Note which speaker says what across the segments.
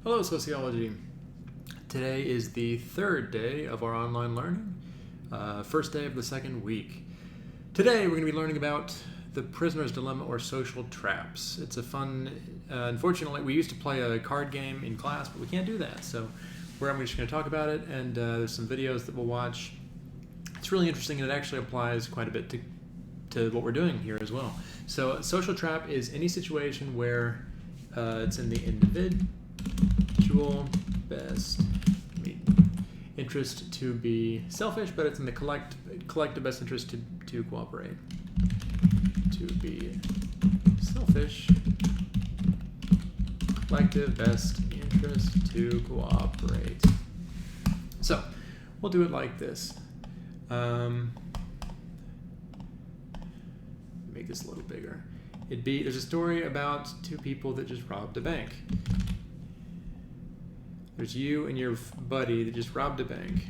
Speaker 1: Hello, Sociology. Today is the third day of our online learning, first day of the second week. Today we're going to be learning about the prisoner's dilemma or social traps. It's a fun, unfortunately we used to play a card game in class, but we can't do that. So I'm just going to talk about it, and there's some videos that we'll watch. It's really interesting, and it actually applies quite a bit to what we're doing here as well. So a social trap is any situation where it's in the individual best interest to be selfish, but it's in the collective best interest to cooperate. To be selfish, collective best interest to cooperate. So we'll do it like this. Make this a little bigger. There's a story about two people that just robbed a bank. There's you and your buddy that just robbed a bank.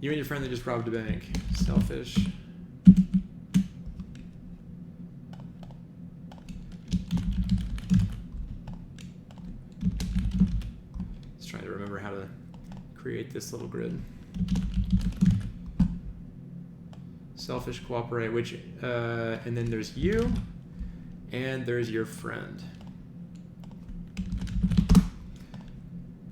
Speaker 1: You and your friend that just robbed a bank. Selfish. Just trying to remember how to create this little grid. Selfish, cooperate, and then there's you, and there's your friend.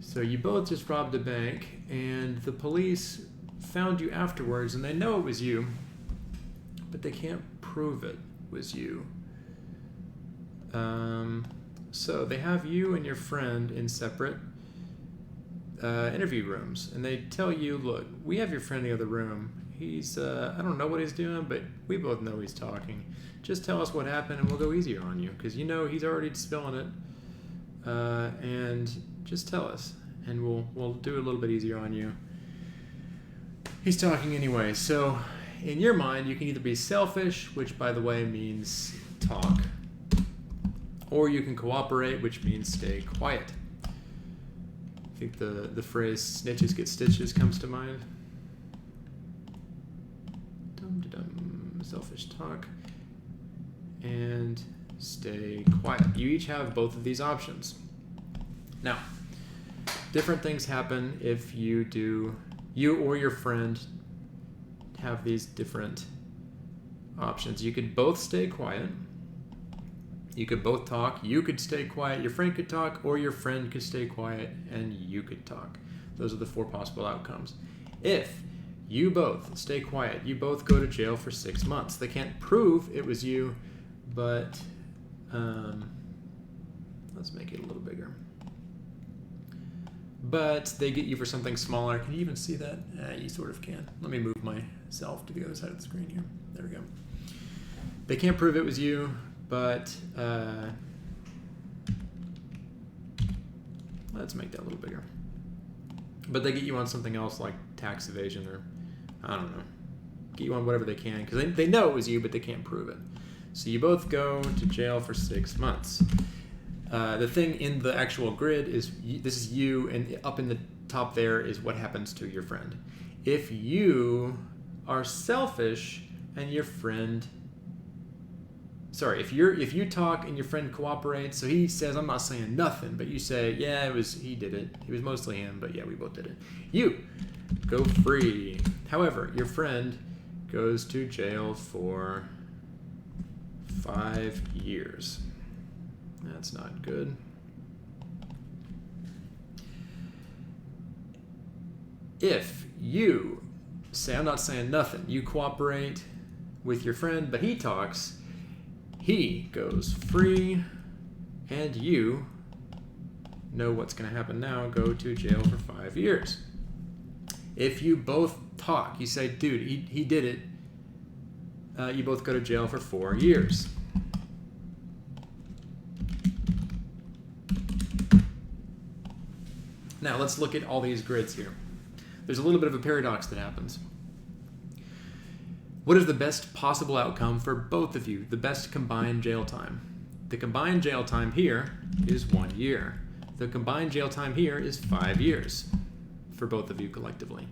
Speaker 1: So you both just robbed a bank, and the police found you afterwards, and they know it was you, but they can't prove it was you. So they have you and your friend in separate interview rooms, and they tell you, look, we have your friend in the other room. He's, I don't know what he's doing, but we both know he's talking. Just tell us what happened and we'll go easier on you, because you know he's already spilling it. And just tell us, and we'll do a little bit easier on you. He's talking anyway. So in your mind, you can either be selfish, which by the way means talk, or you can cooperate, which means stay quiet. I think the phrase snitches get stitches comes to mind. Selfish talk and stay quiet. You each have both of these options. Now, different things happen if you or your friend have these different options. You could both stay quiet. You could both talk. You could stay quiet. Your friend could talk, or your friend could stay quiet and you could talk. Those are the four possible outcomes. If you both stay quiet, you both go to jail for 6 months. They can't prove it was you, but let's make it a little bigger. But they get you for something smaller. Can you even see that? You sort of can. Let me move myself to the other side of the screen here. There we go. They can't prove it was you, but let's make that a little bigger. But they get you on something else like tax evasion, or I don't know, get you on whatever they can, because they know it was you, but they can't prove it. So you both go to jail for 6 months. The thing in the actual grid is this is you, and up in the top there is what happens to your friend. If you are selfish and your friend, if you talk and your friend cooperates, so he says, I'm not saying nothing, but you say, yeah, he did it. It was mostly him, but yeah, we both did it. You go free. However, your friend goes to jail for 5 years. That's not good. If you say, I'm not saying nothing, you cooperate with your friend, but he talks, he goes free, and you know what's going to happen now, go to jail for 5 years. If you both talk, you say, dude, he did it, you both go to jail for 4 years. Now let's look at all these grids here. There's a little bit of a paradox that happens. What is the best possible outcome for both of you? The best combined jail time. The combined jail time here is 1 year. The combined jail time here is 5 years for both of you collectively.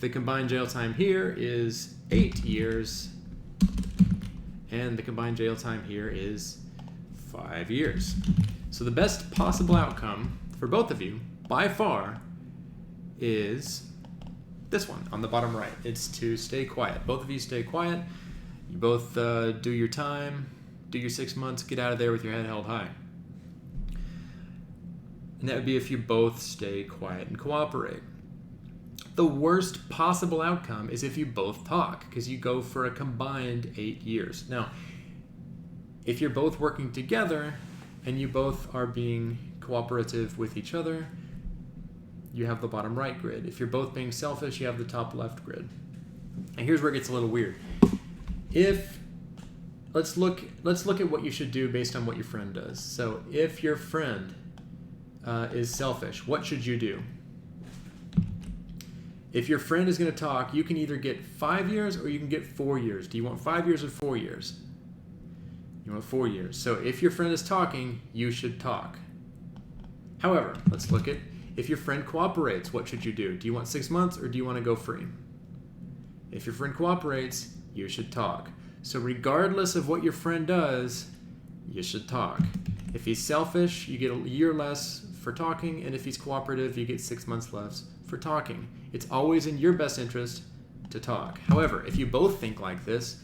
Speaker 1: The combined jail time here is 8 years, and the combined jail time here is 5 years. So the best possible outcome for both of you, by far, is this one on the bottom right. It's to stay quiet. Both of you stay quiet. You both do your time, do your 6 months, get out of there with your head held high. And that would be if you both stay quiet and cooperate. The worst possible outcome is if you both talk, because you go for a combined 8 years. Now, if you're both working together and you both are being cooperative with each other, you have the bottom right grid. If you're both being selfish, you have the top left grid. And here's where it gets a little weird. Let's look at what you should do based on what your friend does. So if your friend is selfish, what should you do? If your friend is going to talk, you can either get 5 years or you can get 4 years. Do you want 5 years or 4 years? You want 4 years. So if your friend is talking, you should talk. However, let's look at if your friend cooperates, what should you do? Do you want 6 months or do you want to go free? If your friend cooperates, you should talk. So regardless of what your friend does, you should talk. If he's selfish, you get a year less for talking, and if he's cooperative, you get 6 months less for talking. It's always in your best interest to talk. However, if you both think like this,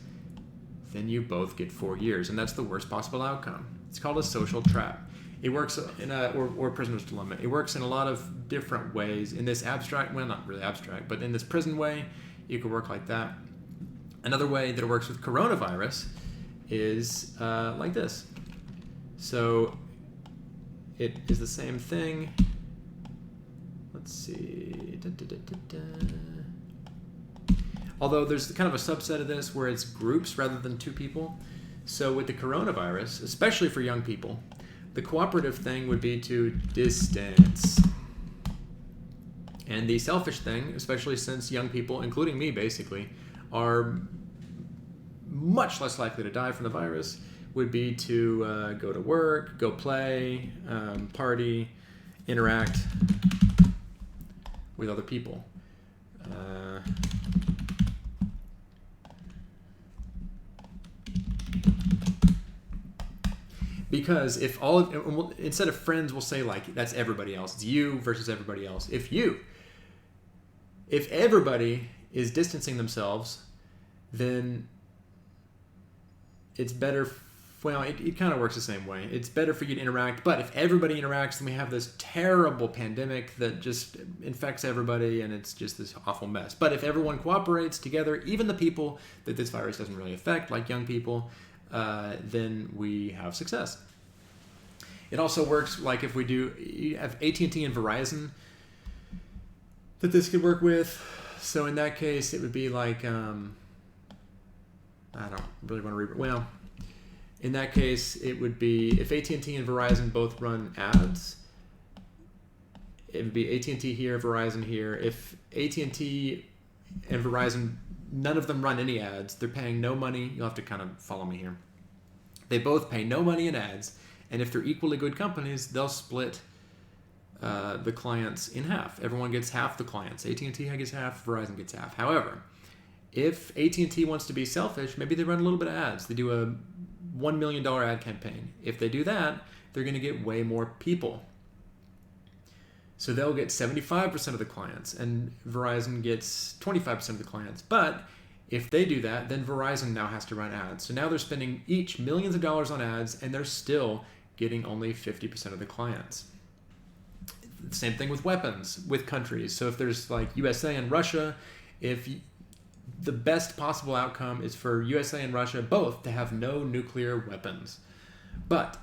Speaker 1: then you both get 4 years, and that's the worst possible outcome. It's called a social trap. It works in or prisoner's dilemma. It works in a lot of different ways. In this abstract, well, not really abstract, but in this prison way, you could work like that. Another way that it works with coronavirus is like this. So it is the same thing. Let's see. Although there's kind of a subset of this where it's groups rather than two people. So with the coronavirus, especially for young people, the cooperative thing would be to distance. And the selfish thing, especially since young people, including me basically, are much less likely to die from the virus, would be to go to work, go play, party, interact with other people. Because if instead of friends, we'll say like that's everybody else. It's you versus everybody else. If everybody is distancing themselves, then it's better. Well, it kind of works the same way. It's better for you to interact, but if everybody interacts, then we have this terrible pandemic that just infects everybody, and it's just this awful mess. But if everyone cooperates together, even the people that this virus doesn't really affect, like young people, then we have success. It also works like if you have AT&T and Verizon that this could work with. So in that case, it would be like, I don't really want to read it. Well, in that case, it would be if AT&T and Verizon both run ads, it would be AT&T here, Verizon here. If AT&T and Verizon, none of them run any ads, they're paying no money. You'll have to kind of follow me here. They both pay no money in ads, and if they're equally good companies, they'll split the clients in half. Everyone gets half the clients. AT&T gets half, Verizon gets half. However, if AT&T wants to be selfish, maybe they run a little bit of ads. They do a $1 million ad campaign. If they do that, they're going to get way more people. So they'll get 75% of the clients, and Verizon gets 25% of the clients. But if they do that, then Verizon now has to run ads. So now they're spending each millions of dollars on ads, and they're still getting only 50% of the clients. Same thing with weapons, with countries. So if there's like USA and Russia, the best possible outcome is for USA and Russia both to have no nuclear weapons. But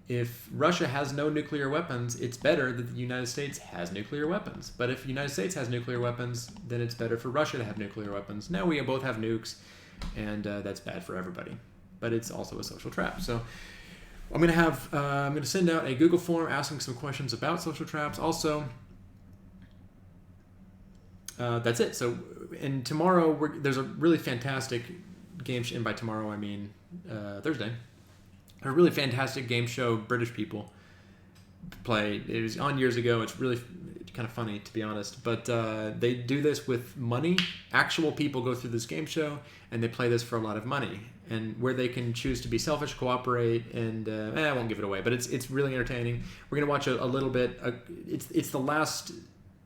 Speaker 1: if Russia has no nuclear weapons, it's better that the United States has nuclear weapons. But if the United States has nuclear weapons, then it's better for Russia to have nuclear weapons. Now we both have nukes, and that's bad for everybody. But it's also a social trap. So I'm going to send out a Google form asking some questions about social traps. Also, that's it. So, and tomorrow there's a really fantastic game show, and by tomorrow I mean Thursday. A really fantastic game show British people play. It was on years ago. It's really kind of funny, to be honest. But they do this with money. Actual people go through this game show, and they play this for a lot of money. And where they can choose to be selfish, cooperate, and I won't give it away. But it's really entertaining. We're gonna watch a little bit. It's the last.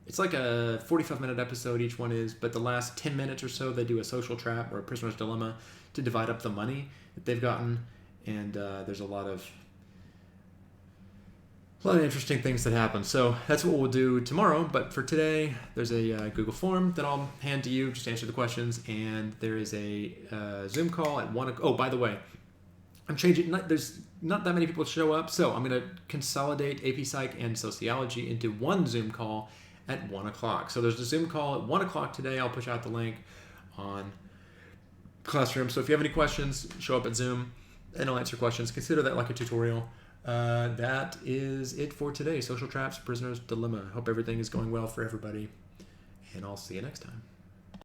Speaker 1: It's like a 45-minute episode, each one is, but the last 10 minutes or so, they do a social trap or a prisoner's dilemma to divide up the money that they've gotten, and there's a lot of interesting things that happen. So that's what we'll do tomorrow, but for today, there's a Google form that I'll hand to you, just answer the questions, and there is a Zoom call at 1 o'clock. Oh, by the way, I'm changing, there's not that many people show up, so I'm going to consolidate AP Psych and Sociology into one Zoom call at 1 o'clock. So there's a Zoom call at 1 o'clock today. I'll push out the link on Classroom. So if you have any questions, show up at Zoom and I'll answer questions. Consider that like a tutorial. That is it for today. Social traps, prisoner's dilemma. Hope everything is going well for everybody. And I'll see you next time.